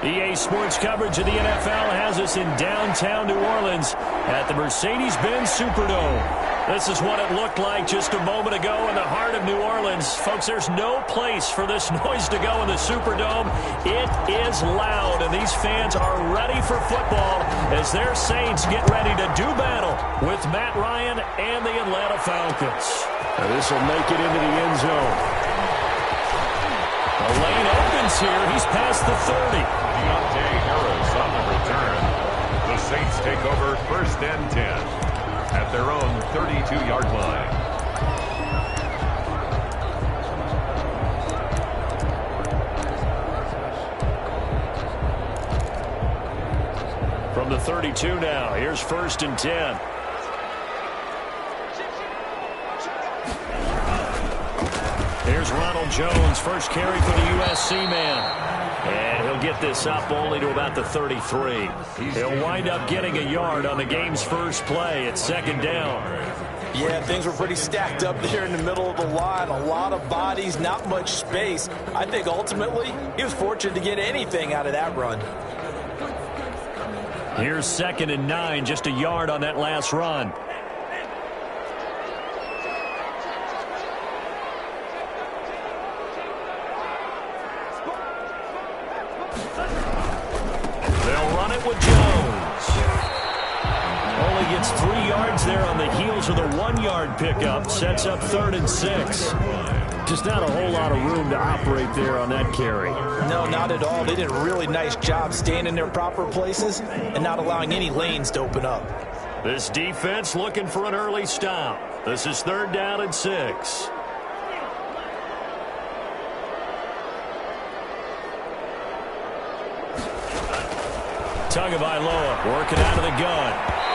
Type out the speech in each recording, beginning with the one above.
EA Sports coverage of the NFL has us in downtown New Orleans at the Mercedes-Benz Superdome. This is what it looked like just a moment ago in the heart of New Orleans. Folks, there's no place for this noise to go in the Superdome. It is loud, and these fans are ready for football as their Saints get ready to do battle with Matt Ryan and the Atlanta Falcons. This will make it into the end zone. The lane opens here. He's past the 30. Deontay Harris on the return. The Saints take over 1st and 10 at their own 32-yard line. From the 32 now, here's 1st and 10. Here's Ronald Jones, first carry for the USC man. And he'll get this up only to about the 33. He'll wind up getting a yard on the game's first play. It's 2nd down. Yeah, things were pretty stacked up there in the middle of the line. A lot of bodies, not much space. I think ultimately he was fortunate to get anything out of that run. Here's 2nd and 9, just a yard on that last run. They'll run it with Jones. Only gets 3 yards there on the heels of the 1-yard pickup. Sets up 3rd and 6. Just not a whole lot of room to operate there on that carry. No, not at all. They did a really nice job staying in their proper places and not allowing any lanes to open up. This defense looking for an early stop. This is 3rd down and 6. Tagovailoa working out of the gun.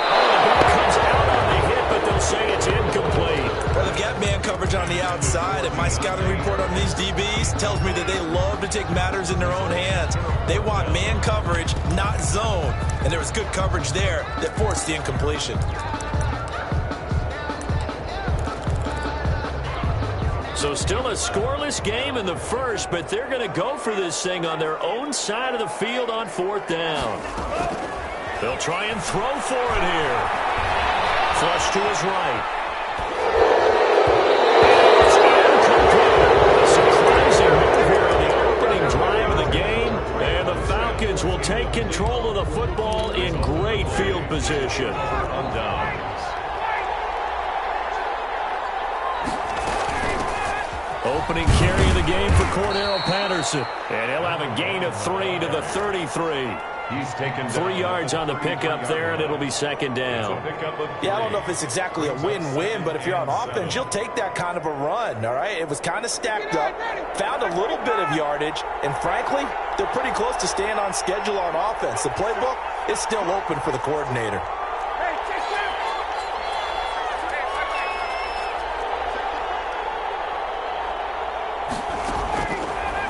Oh, the ball comes out on the hit, but they'll say it's incomplete. Well, they've got man coverage on the outside, and my scouting report on these DBs tells me that they love to take matters in their own hands. They want man coverage, not zone. And there was good coverage there that forced the incompletion. So still a scoreless game in the first, but they're going to go for this thing on their own side of the field on 4th down. They'll try and throw for it here. Flush to his right. It's incomplete. Surprising move here on the opening drive of the game, and the Falcons will take control of the football in great field position. On downs. Opening carry of the game for Cordero Patterson. And he'll have a gain of 3 to the 33. He's taken 3 yards on the pickup there, and it'll be 2nd down. Yeah, I don't know if it's exactly a win-win, but if you're on offense, you'll take that kind of a run, all right? It was kind of stacked up, found a little bit of yardage, and frankly, they're pretty close to staying on schedule on offense. The playbook is still open for the coordinator.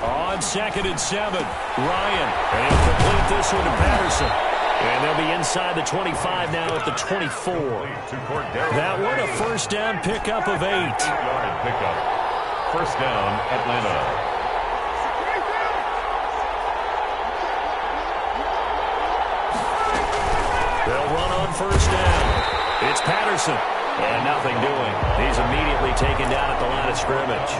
On 2nd and 7, Ryan. And he'll complete this one to Patterson. And they'll be inside the 25 now at the 24. That one a 1st down pickup of 8. 8-yard pickup. 1st down, Atlanta. They'll run on 1st down. It's Patterson. And nothing doing. He's immediately taken down at the line of scrimmage.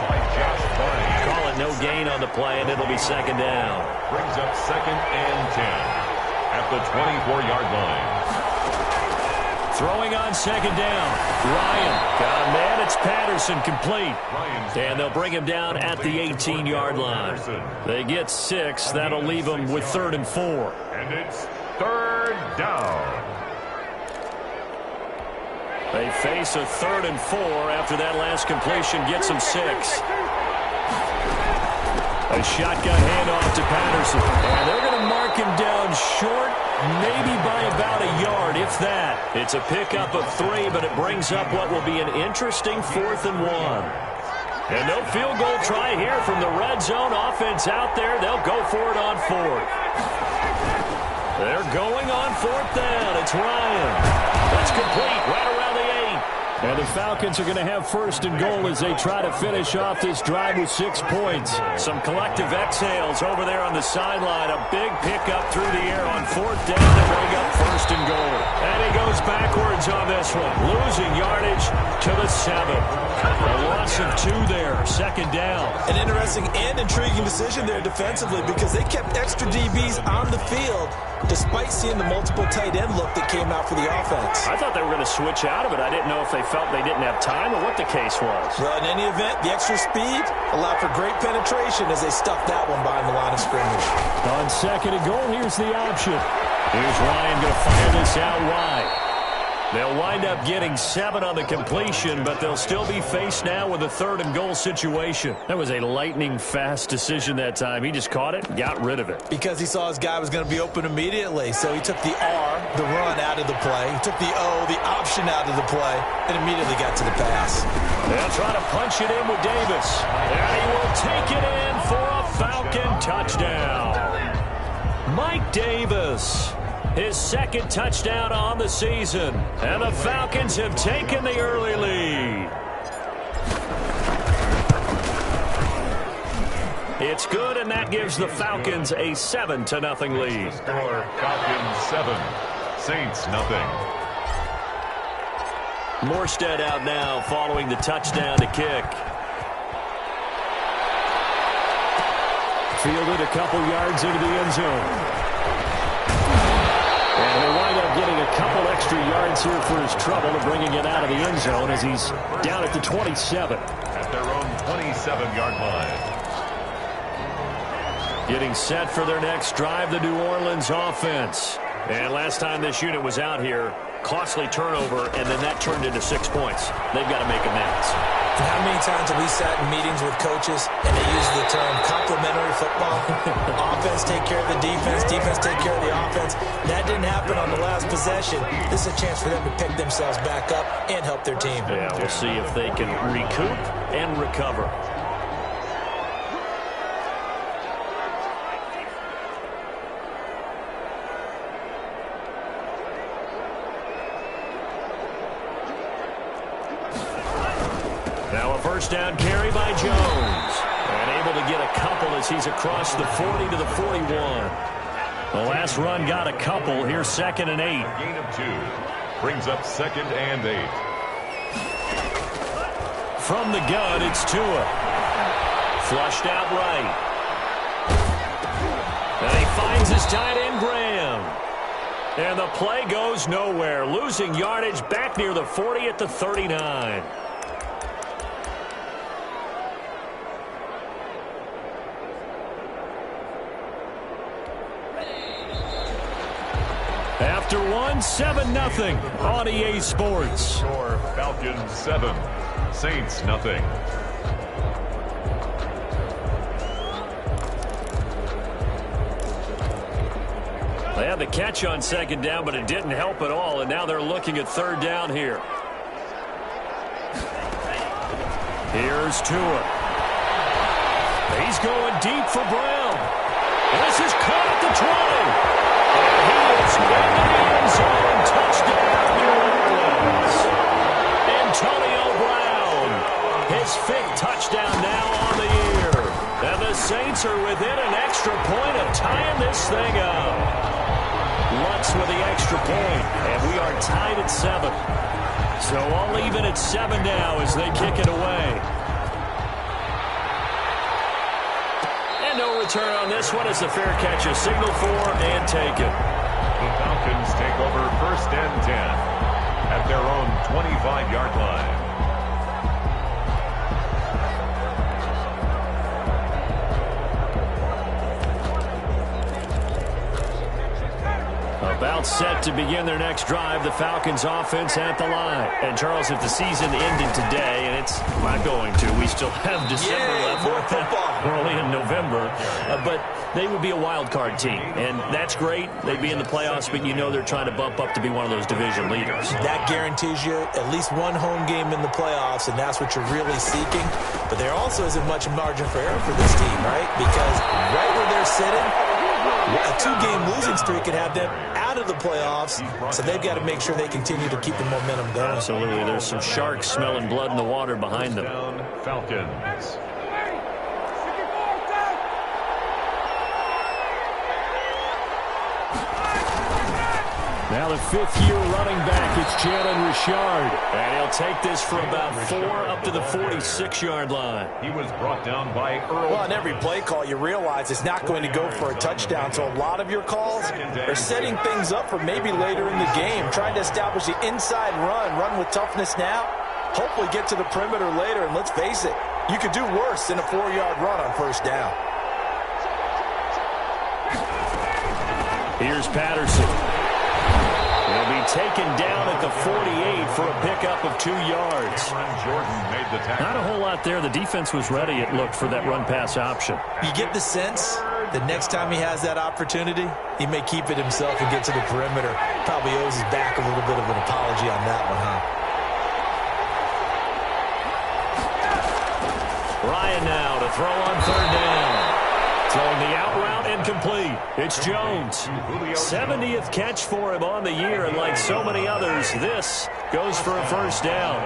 Call it no gain on the play, and it'll be 2nd down. Brings up 2nd and 10 at the 24-yard line. Throwing on 2nd down. Ryan. Got a man. It's Patterson complete. And they'll bring him down at the 18-yard line. They get 6. That'll leave them with 3rd and 4. And it's 3rd down. They face a 3rd and 4 after that last completion gets them 6. A shotgun handoff to Patterson. And they're going to mark him down short, maybe by about a yard, if that. It's a pickup of 3, but it brings up what will be an interesting 4th and 1. And no field goal try here from the red zone. Offense out there. They'll go for it on 4th. They're going on 4th down. It's Ryan. That's complete right around the 8. And the Falcons are going to have first and goal as they try to finish off this drive with 6 points. Some collective exhales over there on the sideline. A big pickup through the air on 4th down to bring up first and goal. And he goes backwards on this one, losing yardage to the 7. A loss of 2 there, 2nd down. An interesting and intriguing decision there defensively because they kept extra DBs on the field despite seeing the multiple tight end look that came out for the offense. I thought they were going to switch out of it. I didn't know if they felt they didn't have time or what the case was. Well, in any event, the extra speed allowed for great penetration as they stuffed that one behind the line of scrimmage. On 2nd and goal, here's the option. Here's Ryan going to fire this out wide. They'll wind up getting 7 on the completion, but they'll still be faced now with a 3rd and goal situation. That was a lightning-fast decision that time. He just caught it, got rid of it. Because he saw his guy was going to be open immediately, so he took the R, the run, out of the play. He took the O, the option, out of the play, and immediately got to the pass. They'll try to punch it in with Davis. And he will take it in for a Falcon touchdown. Mike Davis. His 2nd touchdown on the season. And the Falcons have taken the early lead. It's good, and that gives the Falcons a 7-0 lead. Score, Falcons 7, Saints nothing. Morstead out now following the touchdown to kick. Fielded a couple yards into the end zone. And he'll wind up getting a couple extra yards here for his trouble of bringing it out of the end zone as he's down at the 27. At their own 27-yard line. Getting set for their next drive, the New Orleans offense. And last time this unit was out here, costly turnover, and then that turned into 6 points. They've got to make amends. And how many times have we sat in meetings with coaches and they use the term complementary football? Offense take care of the defense, defense take care of the offense. That didn't happen on the last possession. This is a chance for them to pick themselves back up and help their team. Yeah, we'll see if they can recoup and recover. Now a first down carry by Jones. And able to get a couple as he's across the 40 to the 41. The last run got a couple. Here's 2nd and 8. Gain of 2. Brings up 2nd and 8. From the gun, it's Tua. Flushed out right. And he finds his tight end, Graham. And the play goes nowhere. Losing yardage back near the 40 at the 39. After 7-0 on EA Sports. Score, Falcons 7, Saints nothing. They had the catch on 2nd down, but it didn't help at all, and now they're looking at 3rd down here. Here's Tua. He's going deep for Brown. This is caught at the 20. And he is in the end zone. Touchdown, New Orleans. Antonio Brown. His 5th touchdown now on the year. And the Saints are within an extra point of tying this thing up. Lutz with the extra point, and we are tied at 7. So all even at 7 now as they kick it away. And no return on this one as the fair catch is signaled for and taken. The Falcons take over 1st and 10 at their own 25-yard line. About set to begin their next drive, the Falcons offense at the line. And Charles, if the season ended today, and it's not going to, we still have December left. More football. We're only in November. But they would be a wild card team. And that's great. They'd be in the playoffs, but you know they're trying to bump up to be one of those division leaders. That guarantees you at least one home game in the playoffs, and that's what you're really seeking. But there also isn't much margin for error for this team, right? Because right where they're sitting, a two-game losing streak could have them out of the playoffs, so they've got to make sure they continue to keep the momentum going. Absolutely. There's some sharks smelling blood in the water behind them. Falcons. Now the fifth-year running back, it's Jalen Richard. And he'll take this for about 4 up to the 46-yard line. He was brought down by Earl. Well, on every play call, you realize it's not going to go for a touchdown. So a lot of your calls are setting things up for maybe later in the game, trying to establish the inside run with toughness now, hopefully get to the perimeter later. And let's face it, you could do worse than a 4-yard run on first down. Here's Patterson. He'll be taken down at the 48 for a pickup of 2 yards. Jordan made the tackle. Not a whole lot there. The defense was ready, it looked, for that run-pass option. You get the sense that next time he has that opportunity, he may keep it himself and get to the perimeter. Probably owes his back a little bit of an apology on that one, huh? Ryan now to throw on third down. Throwing the out route incomplete. It's Jones. 70th catch for him on the year, and like so many others, this goes for a first down.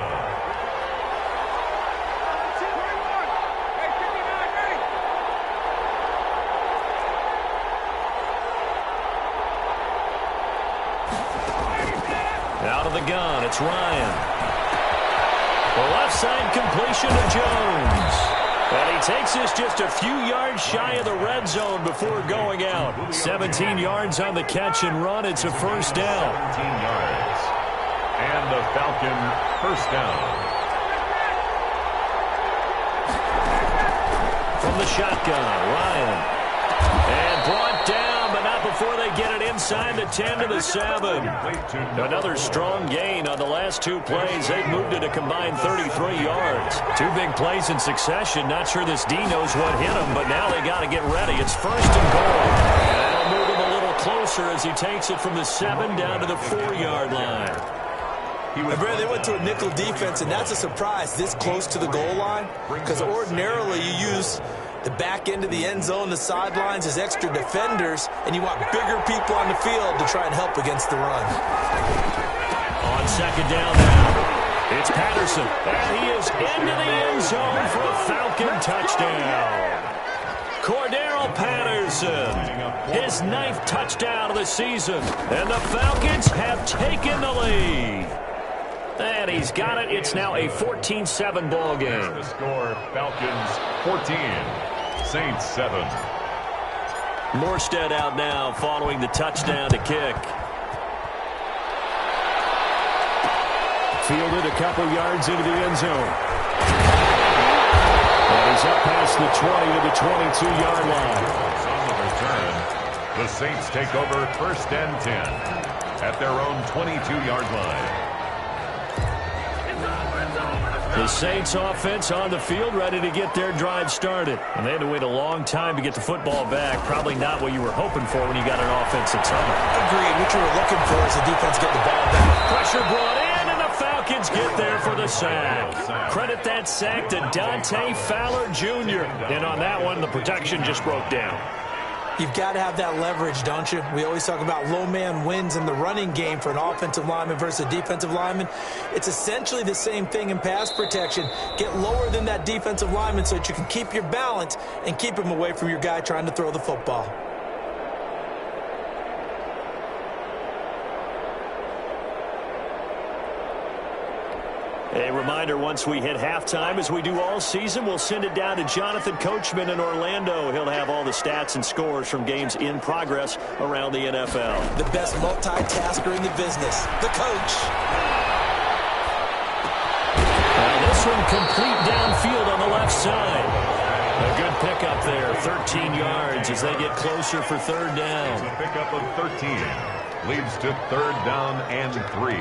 Out of the gun, it's Ryan. The left side completion to Jones. And he takes this just a few yards shy of the red zone before going out. 17 yards on the catch and run. It's a first down. 17 yards. And the Falcon first down. From the shotgun, Ryan. And brought down, but not before they get it inside the 10 to the 7. Another strong gain on the last 2 plays. They've moved it a combined 33 yards. 2 big plays in succession. Not sure this D knows what hit him, but now they got to get ready. It's first and goal. And that'll move him a little closer as he takes it from the 7 down to the 4-yard line. They went to a nickel defense, and that's a surprise this close to the goal line, because ordinarily you use the back end of the end zone, the sidelines as extra defenders, and you want bigger people on the field to try and help against the run. On second down now, it's Patterson. And he is into the end zone for a Falcon touchdown. Cordero Patterson, his 9th touchdown of the season, and the Falcons have taken the lead. And he's got it. It's now a 14-7 ball game. The score, Falcons 14, Saints 7. Morstead out now following the touchdown to kick. Fielded a couple yards into the end zone. And he's up past the 20 to the 22-yard line. On the return, the Saints take over first and 10 at their own 22-yard line. The Saints offense on the field, ready to get their drive started. And they had to wait a long time to get the football back. Probably not what you were hoping for when you got an offense that's humming. Agreed. What you were looking for is the defense getting the ball back. Pressure brought in, and the Falcons get there for the sack. Credit that sack to Dante Fowler Jr. And on that one, the protection just broke down. You've got to have that leverage, don't you? We always talk about low man wins in the running game for an offensive lineman versus a defensive lineman. It's essentially the same thing in pass protection. Get lower than that defensive lineman so that you can keep your balance and keep him away from your guy trying to throw the football. A reminder, once we hit halftime, as we do all season, we'll send it down to Jonathan Coachman in Orlando. He'll have all the stats and scores from games in progress around the NFL. The best multitasker in the business, the coach. This one complete downfield on the left side. A good pickup there, 13 yards as they get closer for third down. A pickup of 13 leads to third down and 3.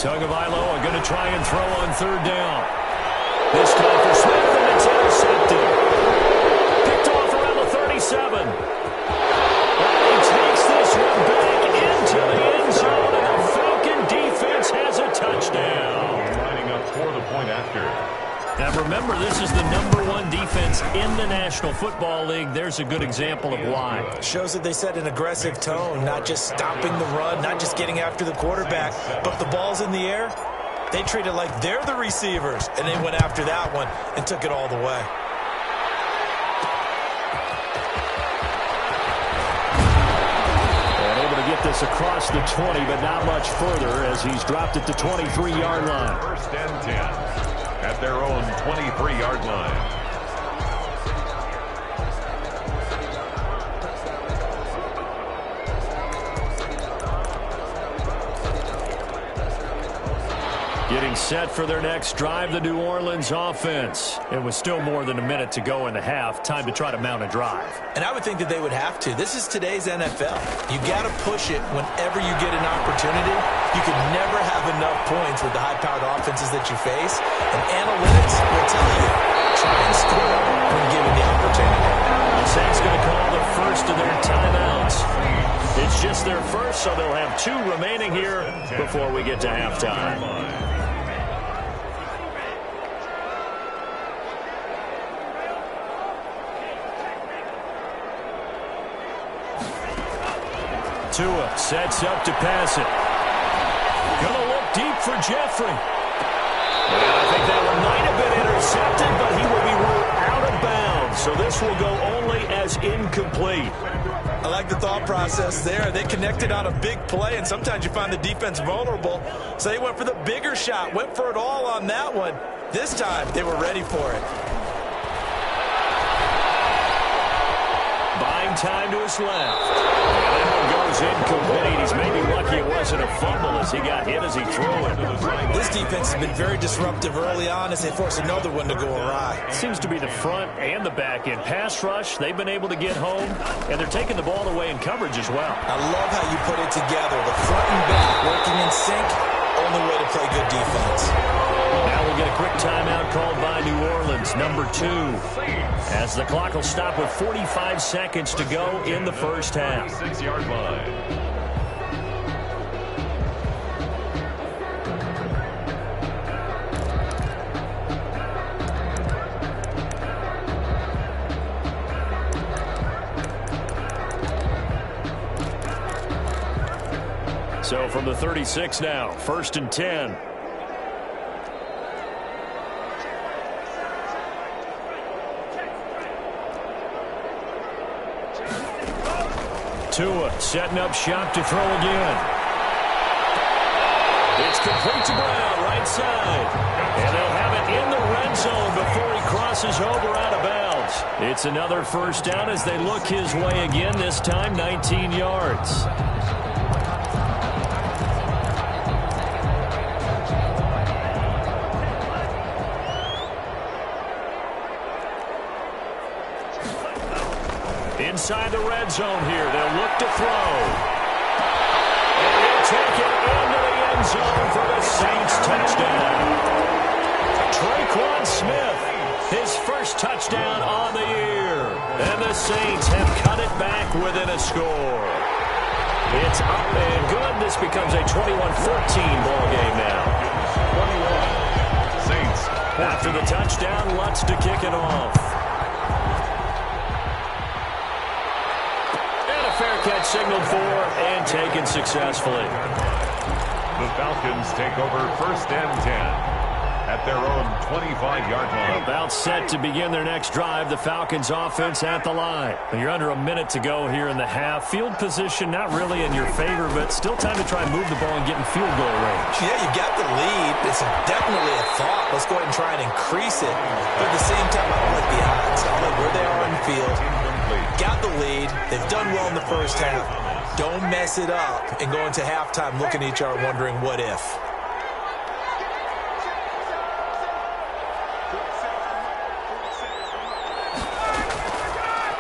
Tagovailoa going to try and throw on third down. This time for Smith, and it's intercepted. Picked off around the 37. And he takes this one back into the end zone, and the Falcon defense has Yeah, remember, this is the #1 defense in the National Football League. There's a good example of why. Shows that they set an aggressive tone, not just stopping the run, not just getting after the quarterback, but if the ball's in the air, they treat it like they're the receivers, and they went after that one and took it all the way. And able to get this across the 20, but not much further as he's dropped it to 23-yard line. First and 10 at their own 23-yard line. Getting set for their next drive, the New Orleans offense. It was still more than a minute to go in the half. Time to try to mount a drive. And I would think that they would have to. This is today's NFL. You got to push it whenever you get an opportunity. You can never have enough points with the high-powered offenses that you face. And analytics will tell you, try and score when given the opportunity. The Saints going to call the first of their timeouts. It's just their first, so they'll have 2 remaining here before we get to halftime. Tua sets up to pass it. Gonna look deep for Jeffrey. And I think that one might have been intercepted, but he will be ruled out of bounds. So this will go only as incomplete. I like the thought process there. They connected on a big play, and sometimes you find the defense vulnerable. So they went for the bigger shot, went for it all on that one. This time, they were ready for it. Buying time to his left. And that one goes incomplete. He's maybe lucky it wasn't a fumble as he got hit as he threw it. This defense has been very disruptive early on as they force another one to go awry. Seems to be the front and the back end. Pass rush, they've been able to get home, and they're taking the ball away in coverage as well. I love how you put it together. The front and back working in sync, only way to play good defense. Now we'll get a quick timeout called by New Orleans, #2. As the clock will stop with 45 seconds to go in the first half. 6-yard line. So from the 36 now, 1st and 10. Tua setting up shop to throw again. It's complete to Brown, right side. And they'll have it in the red zone before he crosses over out of bounds. It's another first down as they look his way again, this time 19 yards. Inside the red zone here, they'll look to throw. And he'll take it into the end zone for the Saints touchdown. Traquan Smith, his first touchdown on the year. And the Saints have cut it back within a score. It's up and good. This becomes a 21-14 ball game now. 21. Saints. After the touchdown, Lutz to kick it off. Fair catch signaled for and taken successfully. The Falcons take over 1st and 10 at their own 25-yard line. About set to begin their next drive. The Falcons offense at the line. You're under a minute to go here in the half. Field position not really in your favor, but still time to try and move the ball and get in field goal range. Yeah, you got the lead. It's definitely a thought. Let's go ahead and try and increase it. But at the same time, I don't like the odds. I don't like where they are on the field. Got the lead. They've done well in the first half. Don't mess it up and go into halftime looking at each other wondering what if.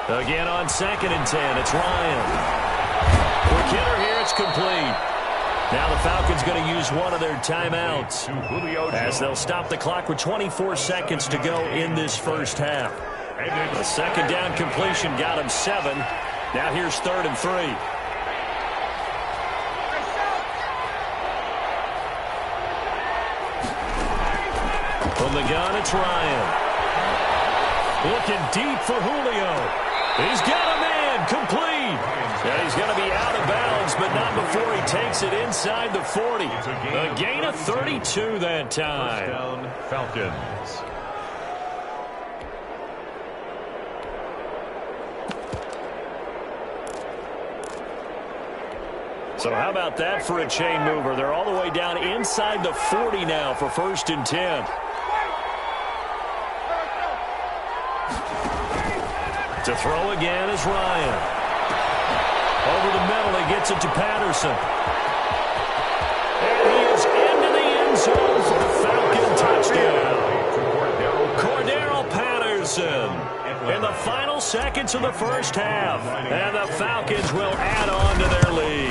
Again on 2nd and 10, it's Ryan. Quick hitter here, it's complete. Now the Falcons going to use one of their timeouts as they'll stop the clock with 24 seconds to go in this first half. A second down completion got him 7. Now here's 3rd and 3. From the gun, it's Ryan. Looking deep for Julio. He's got a man, complete. And he's going to be out of bounds, but not before he takes it inside the 40. A gain of 32 that time. First down, Falcons. So how about that for a chain mover? They're all the way down inside the 40 now for 1st and 10. To throw again is Ryan. Over the middle, he gets it to Patterson. And he is into the end zone for the Falcon touchdown. Cordero Patterson in the final seconds of the first half. And the Falcons will add on to their lead.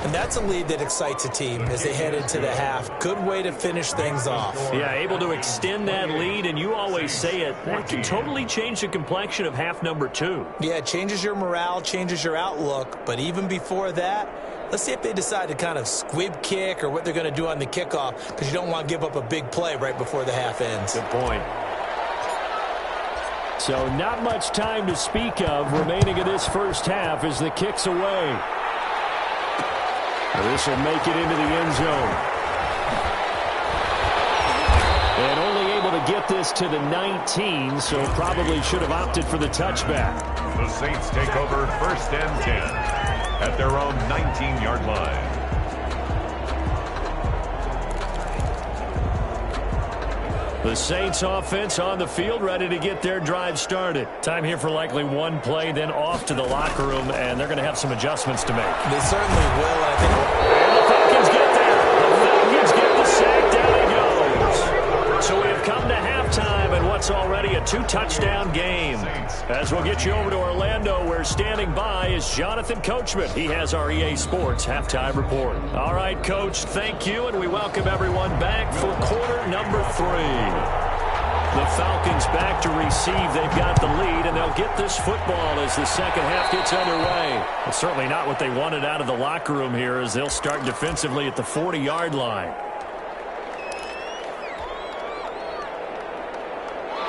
And that's a lead that excites a team as they head into the half. Good way to finish things off. Yeah, able to extend that lead, and you always say it, that can totally change the complexion of half number 2. Yeah, it changes your morale, changes your outlook. But even before that, let's see if they decide to kind of squib kick or what they're going to do on the kickoff, because you don't want to give up a big play right before the half ends. Good point. So not much time to speak of remaining in this first half as the kick's away. This will make it into the end zone. And only able to get this to the 19, so probably should have opted for the touchback. The Saints take over 1st and 10 at their own 19-yard line. The Saints offense on the field, ready to get their drive started. Time here for likely one play, then off to the locker room, and they're going to have some adjustments to make. They certainly will. I think. And the Falcons get there. The Falcons get the sack. Down he goes. So we have come to halftime in what's already a 2-touchdown game. As we'll get you over to Orlando, where standing by is Jonathan Coachman. He has our EA Sports halftime report. All right, Coach, thank you, and we welcome everyone back for quarter number 3. The Falcons back to receive. They've got the lead, and they'll get this football as the second half gets underway. It's certainly not what they wanted out of the locker room here, as they'll start defensively at the 40-yard line.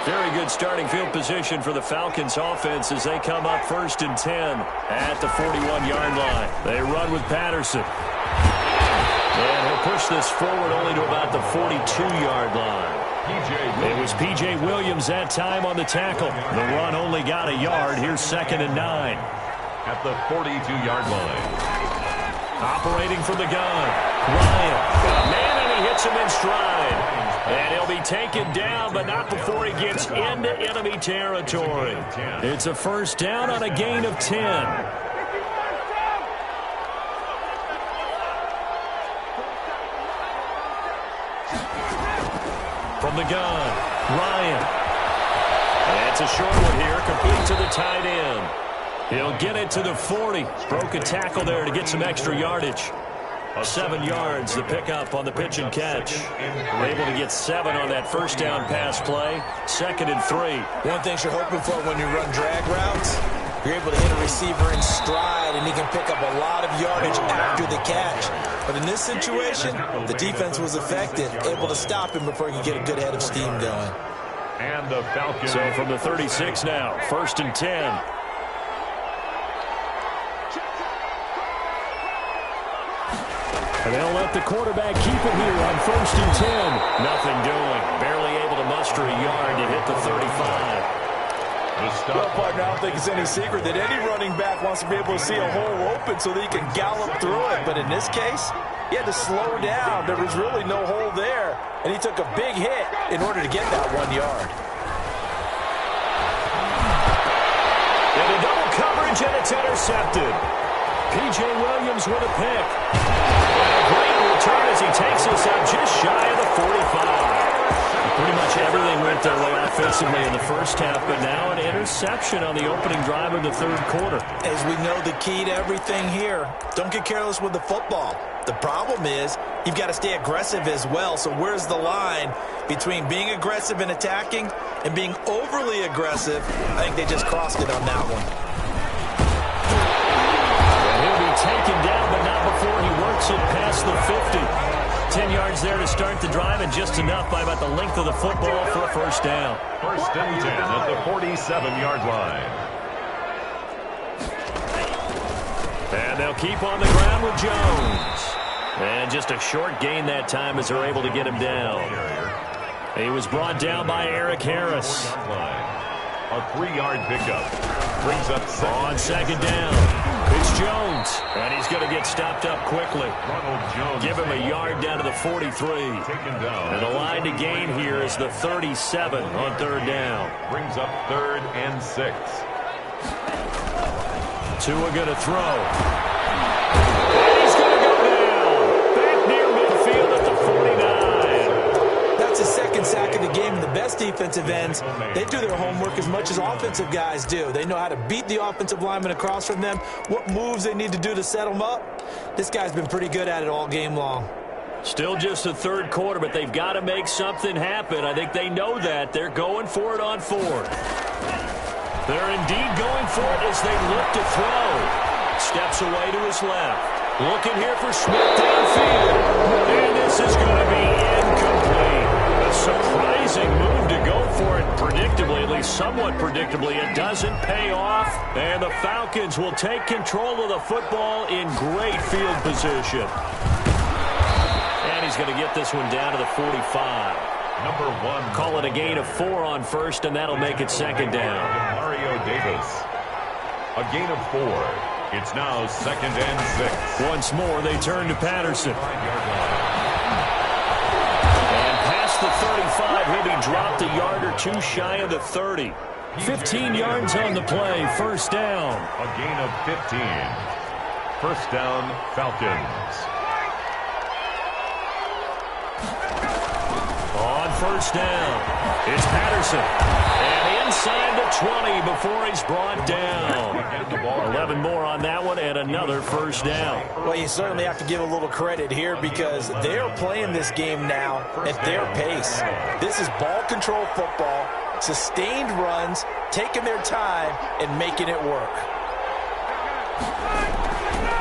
Very good starting field position for the Falcons offense as they come up 1st and 10 at the 41-yard line. They run with Patterson. And he'll push this forward only to about the 42-yard line. It was P.J. Williams that time on the tackle. The run only got a yard. Here's 2nd and 9. At the 42-yard line. Operating from the gun. Ryan. Got a man, and he hits him in stride. And he'll be taken down, but not before he gets into enemy territory. It's a 1st down on a gain of 10. From the gun, Ryan. And it's a short one here, complete to the tight end. He'll get it to the 40. Broke a tackle there to get some extra yardage. 7 yards, the pickup on the pitch and catch. Able to get 7 on that 1st down pass play. 2nd and 3. One thing you're hoping for when you run drag routes, you're able to hit a receiver in stride, and he can pick up a lot of yardage after the catch. But in this situation, the defense was effective, able to stop him before he could get a good head of steam going. And the Falcons. So from the 36 now, 1st and 10. And they'll let the quarterback keep it here on 1st and 10. Nothing doing. Barely able to muster a yard to hit the 35. Well, partner, I don't think it's any secret that any running back wants to be able to see a hole open so that he can gallop through it. But in this case, he had to slow down. There was really no hole there, and he took a big hit in order to get that 1 yard. And a double coverage, and it's intercepted. P.J. Williams with a pick. And a great return as he takes us out just shy of the 45. Pretty much everything went their way offensively in the first half, but now an interception on the opening drive of the 3rd quarter. As we know, the key to everything here, don't get careless with the football. The problem is you've got to stay aggressive as well. So where's the line between being aggressive and attacking and being overly aggressive? I think they just crossed it on that one. And he'll be taken down, but not before he works it past the 50. 10 yards there to start the drive, and just enough by about the length of the football for a first down. First and 10 at the 47-yard line. And they'll keep on the ground with Jones. And just a short gain that time as they're able to get him down. He was brought down by Eric Harris. A 3-yard pickup. Brings up on second down. It's Jones. And he's going to get stopped up quickly. Give him a yard down to the 43. And the line to gain here is the 37 on third down. Brings up 3rd and 6. Tua going to throw. And he's going to go down. Back near midfield at the 49. That's his second sack of the game. The best defensive ends, they do their homework as much as offensive guys do. They know how to beat the offensive lineman across from them, what moves they need to do to set them up. This guy's been pretty good at it all game long. Still just the third quarter, but they've got to make something happen. I think they know that. They're going for it on fourth. They're indeed going for it as they look to throw. Steps away to his left. Looking here for Smith downfield. And this is going to be incomplete. A surprising move to go for it predictably, at least somewhat predictably. It doesn't pay off. And the Falcons will take control of the football in great field position. And he's going to get this one down to the 45. Number 1. Call it a gain of 4 on first, and that'll make it second down. Mario Davis. A gain of 4. It's now 2nd and 6. Once more, they turn to Patterson. And past the 35, he'll be dropped a yard or 2 shy of the 30. 15 yards on the play, first down. A gain of 15. First down, Falcons. On first down, it's Patterson. And inside the 20 before he's brought down. 11 more on that one and another first down. Well, you certainly have to give a little credit here because they're playing this game now at their pace. This is ball control football, sustained runs, taking their time and making it work.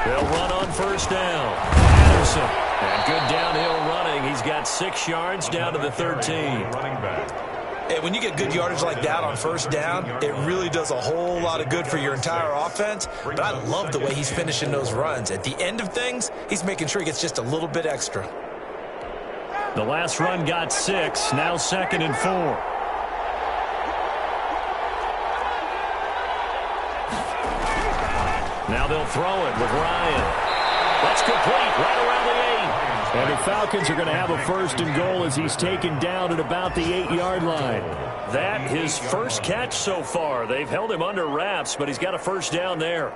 They'll run on first down. Patterson. And good downhill running. He's got 6 yards down to the 13. And when you get good yardage like that on first down, it really does a whole lot of good for your entire offense. But I love the way he's finishing those runs. At the end of things, he's making sure he gets just a little bit extra. The last run got 6. Now 2nd and 4. Now they'll throw it with Ryan. That's complete right around the 8. And the Falcons are going to have a first and goal as he's taken down at about the 8-yard line. That his first catch so far. They've held him under wraps, but he's got a first down there.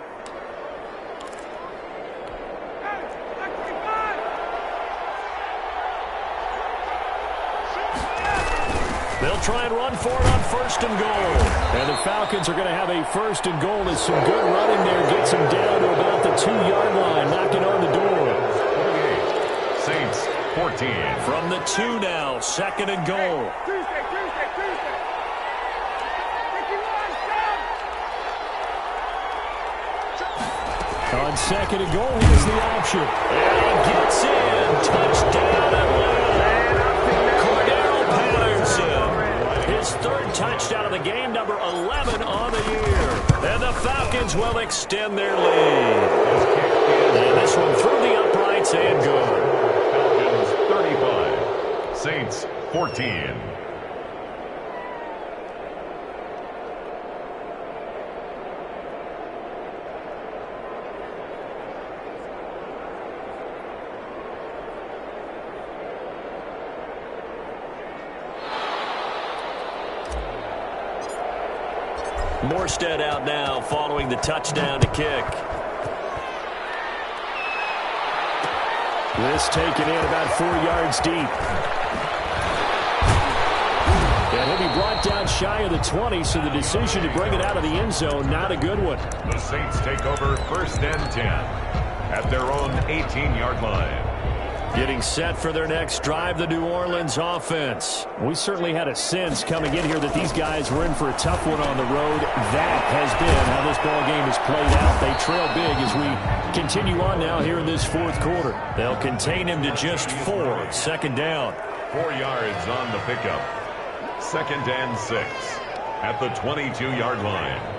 They'll try and run for it on first and goal. And the Falcons are going to have a first and goal as some good running there gets him down to about the 2-yard line, knocking on the door. Saints 14. From the 2 now, 2nd and goal. On 2nd and goal, here's the option. And he gets in. Touchdown Atlanta. Cordero Patterson. His 3rd touchdown of the game, number 11 on the year. And the Falcons will extend their lead. And this one through the uprights and good. Falcons 35. Saints 14. Morstead out now following the touchdown to kick. This taken in about 4 yards deep. And he'll be brought down shy of the 20, so the decision to bring it out of the end zone, not a good one. The Saints take over 1st and 10 at their own 18-yard line. Getting set for their next drive, the New Orleans offense. We certainly had a sense coming in here that these guys were in for a tough one on the road. That has been how this ball game has played out. They trail big as we continue on now here in this fourth quarter. They'll contain him to just 4. Second down. 4 yards on the pickup. 2nd and 6 at the 22-yard line.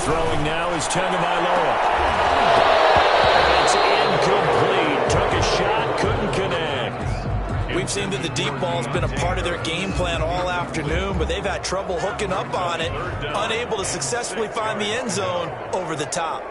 Throwing now is Tagovailoa. It's incomplete. Took a shot, couldn't connect. We've seen that the deep ball has been a part of their game plan all afternoon, but they've had trouble hooking up on it, unable to successfully find the end zone over the top.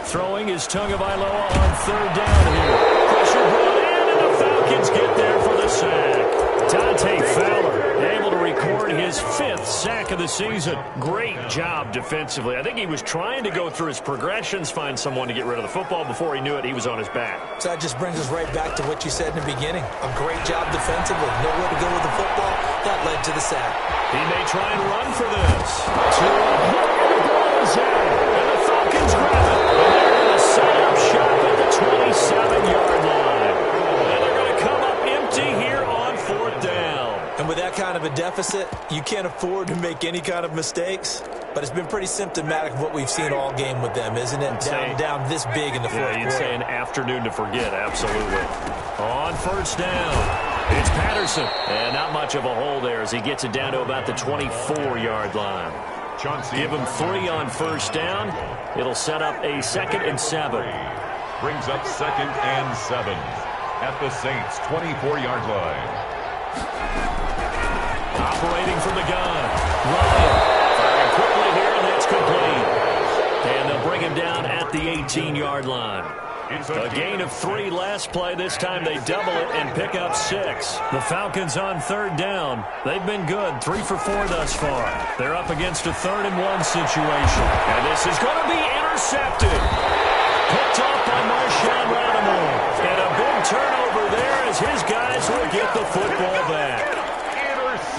Throwing is Tagovailoa on 3rd down here. Pressure brought in, and the Falcons get there for the sack. Dante Fowler able to record his 5th sack of the season. Great job defensively. I think he was trying to go through his progressions, find someone to get rid of the football. Before he knew it, he was on his back. So that just brings us right back to what you said in the beginning. A great job defensively. Nowhere to go with the football. That led to the sack. He may try and run for this. And the ball is out. And the Falcons grab it. And they're going to set up shop at the 27-yard line. And they're going to come up empty here on 4th down. And with that kind of a deficit, you can't afford to make any kind of mistakes. But it's been pretty symptomatic of what we've seen all game with them, isn't it? Down this big in the fourth quarter. You'd say an afternoon to forget, absolutely. On 1st down, it's Patterson. And not much of a hole there as he gets it down to about the 24-yard line. Give him 3 on 1st down. It'll set up a 2nd and 7. Brings up 2nd and 7 at the Saints' 24-yard line. Operating from the gun. Ryan firing quickly here, and that's complete. And they'll bring him down at the 18-yard line. A gain of 3 last play. This time they double it and pick up 6. The Falcons on 3rd down. They've been good. 3 for 4 thus far. They're up against a 3rd and 1 situation. And this is going to be intercepted. Picked off by Marshawn Lattimore. And a big turnover there as his guys will get the football back.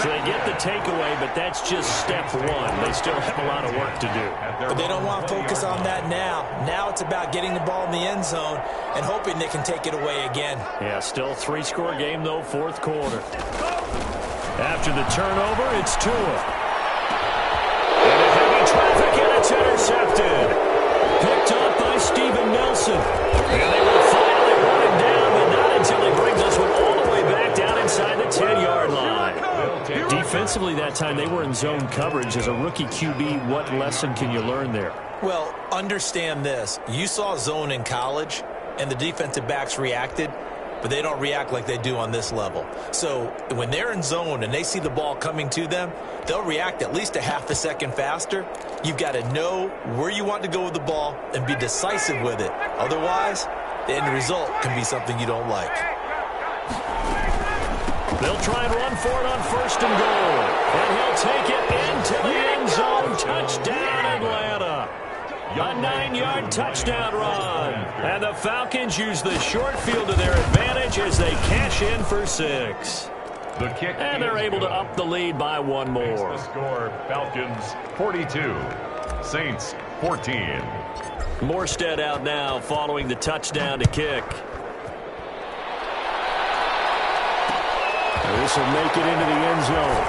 So they get the takeaway, but that's just step 1. They still have a lot of work to do. But they don't want to focus on that now. Now it's about getting the ball in the end zone and hoping they can take it away again. Yeah, still 3-score game, though, 4th quarter. After the turnover, it's Tua. And a heavy traffic, and it's intercepted. Picked up by Steven Nelson. And they will finally run him down, but not until he brings us all the way back down inside the 10-yard line. Defensively that time, they were in zone coverage. As a rookie QB, what lesson can you learn there? Well, understand this. You saw zone in college, and the defensive backs reacted, but they don't react like they do on this level. So when they're in zone and they see the ball coming to them, they'll react at least a half a second faster. You've got to know where you want to go with the ball and be decisive with it. Otherwise, the end result can be something you don't like. They'll try and run for it on 1st and goal. And he'll take it into the end zone. Touchdown, Atlanta. A 9-yard touchdown run. And the Falcons use the short field to their advantage as they cash in for 6. The kick, and they're able to up the lead by 1 more. The score, Falcons 42, Saints 14. Morstead out now following the touchdown to kick. This will make it into the end zone.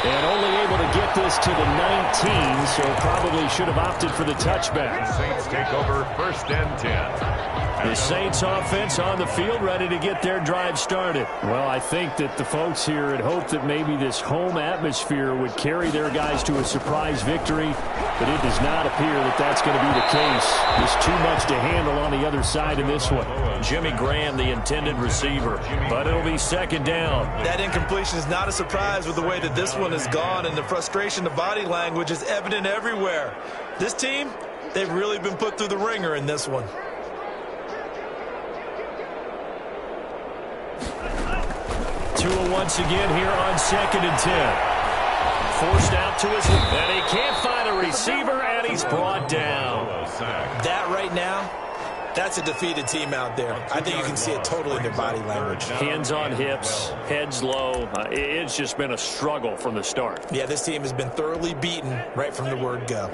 And only able to get this to the 19, so probably should have opted for the touchback. The Saints take over 1st and 10. The Saints offense on the field ready to get their drive started. Well, I think that the folks here had hoped that maybe this home atmosphere would carry their guys to a surprise victory, but it does not appear that that's going to be the case. There's too much to handle on the other side in this one. Jimmy Graham, the intended receiver, but it'll be 2nd down. That incompletion is not a surprise with the way that this one has gone, and the frustration, the body language is evident everywhere. This team, they've really been put through the ringer in this one. Tua once again here on 2nd and 10. Forced out to his left, and he can't find a receiver, and he's brought down. That right now That's a defeated team out there. I think you can see it totally in their body language. Hands on hips, heads low. It's just been a struggle from the start. Yeah, this team has been thoroughly beaten right from the word go.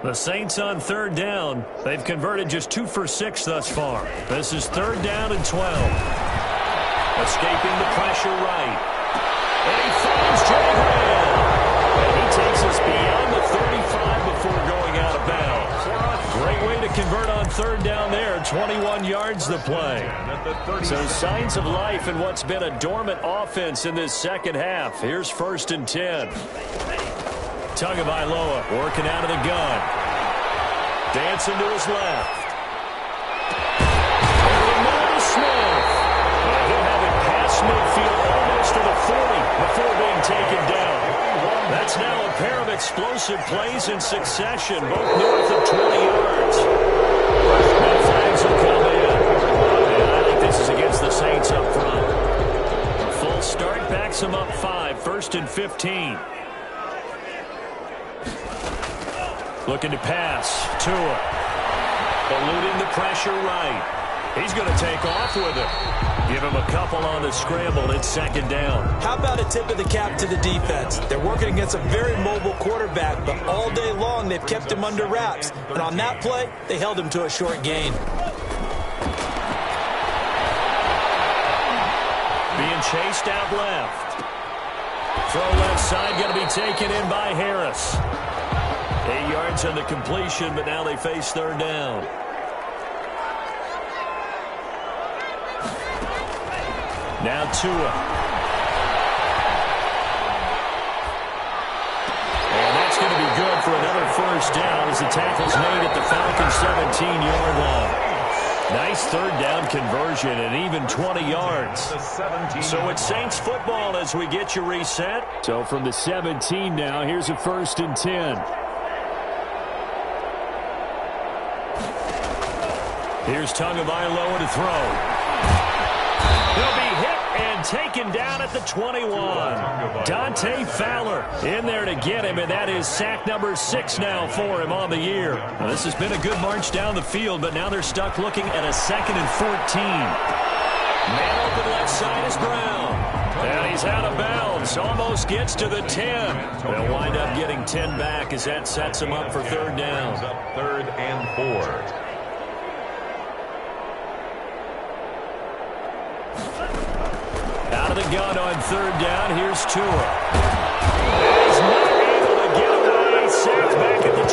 The Saints on third down. They've converted just 2 for 6 thus far. This is 3rd down and 12. Escaping the pressure right. And he finds Jay Graham. And he takes us beyond the 35 before going out of bounds. Great way to convert on 3rd down there. 21 yards the play. So signs of life in what's been a dormant offense in this second half. Here's 1st and 10. Tagovailoa working out of the gun. Dancing to his left. And Smith. He'll have it past midfield almost to the 40 before being taken down. That's now a pair of explosive plays in succession, both north of 20 yards. No flags will come in. And I think this is against the Saints up front. A full start backs them up 5, 1st and 15. Looking to pass. Tua. Eluding the pressure right. He's going to take off with it. Give him a couple on the scramble. It's 2nd down. How about a tip of the cap to the defense? They're working against a very mobile quarterback, but all day long they've kept him under wraps. And on that play, they held him to a short gain. Being chased out left. Throw left side going to be taken in by Harris. 8 yards on the completion, but now they face 3rd down. Now Tua. And that's going to be good for another 1st down as the tackle's made at the Falcons' 17-yard line. Nice 3rd down conversion and even 20 yards. So it's Saints football as we get you reset. So from the 17 now, here's a 1st and 10. Here's Tagovailoa to throw. He'll be hit and taken down at the 21. Dante Fowler in there to get him, and that is sack number 6 now for him on the year. Now, this has been a good march down the field, but now they're stuck looking at a 2nd and 14. Man open left side is Brown. And he's out of bounds. Almost gets to the 10. They'll wind up getting 10 back as that sets him up for 3rd down. 3rd and 4. Out of the gun on 3rd down. Here's Tua. He's not able to get away. Sacked back at the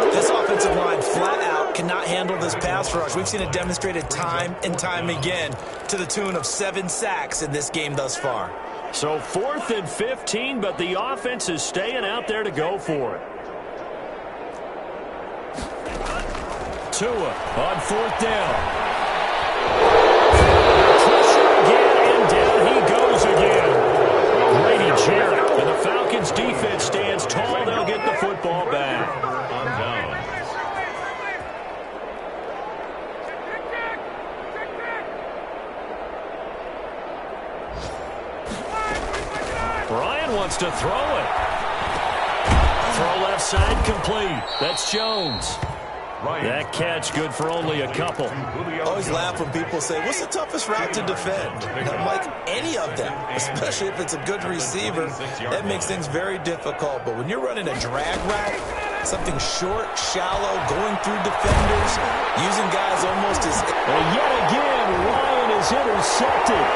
22. This offensive line flat out cannot handle this pass rush. We've seen it demonstrated time and time again to the tune of 7 sacks in this game thus far. So 4th and 15, but the offense is staying out there to go for it. Tua on 4th down. Down he goes again. Grady Jarrett. And the Falcons defense stands tall. They'll get the football back. Brian wants to throw it. Throw left side complete. That's Jones. That catch good for only a couple. I always laugh when people say, what's the toughest route to defend? And I'm like, any of them, especially if it's a good receiver. That makes things very difficult. But when you're running a drag route, something short, shallow, going through defenders, using guys almost as... And yet again, Ryan is intercepted.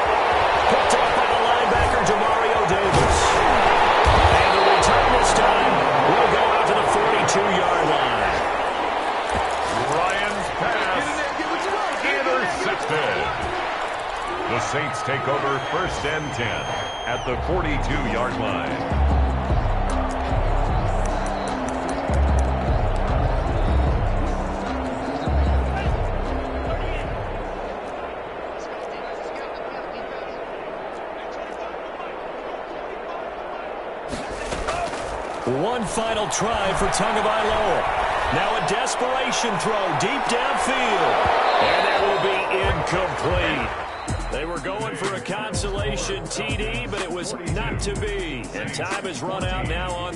Picked up by the linebacker, Demario Davis. And the return this time will go out to the 42-yard line. The Saints take over 1st and 10 at the 42-yard line. One final try for Tagovailoa. Now a desperation throw deep downfield. And that will be incomplete. They were going for a consolation TD, but it was not to be. And time has run out now on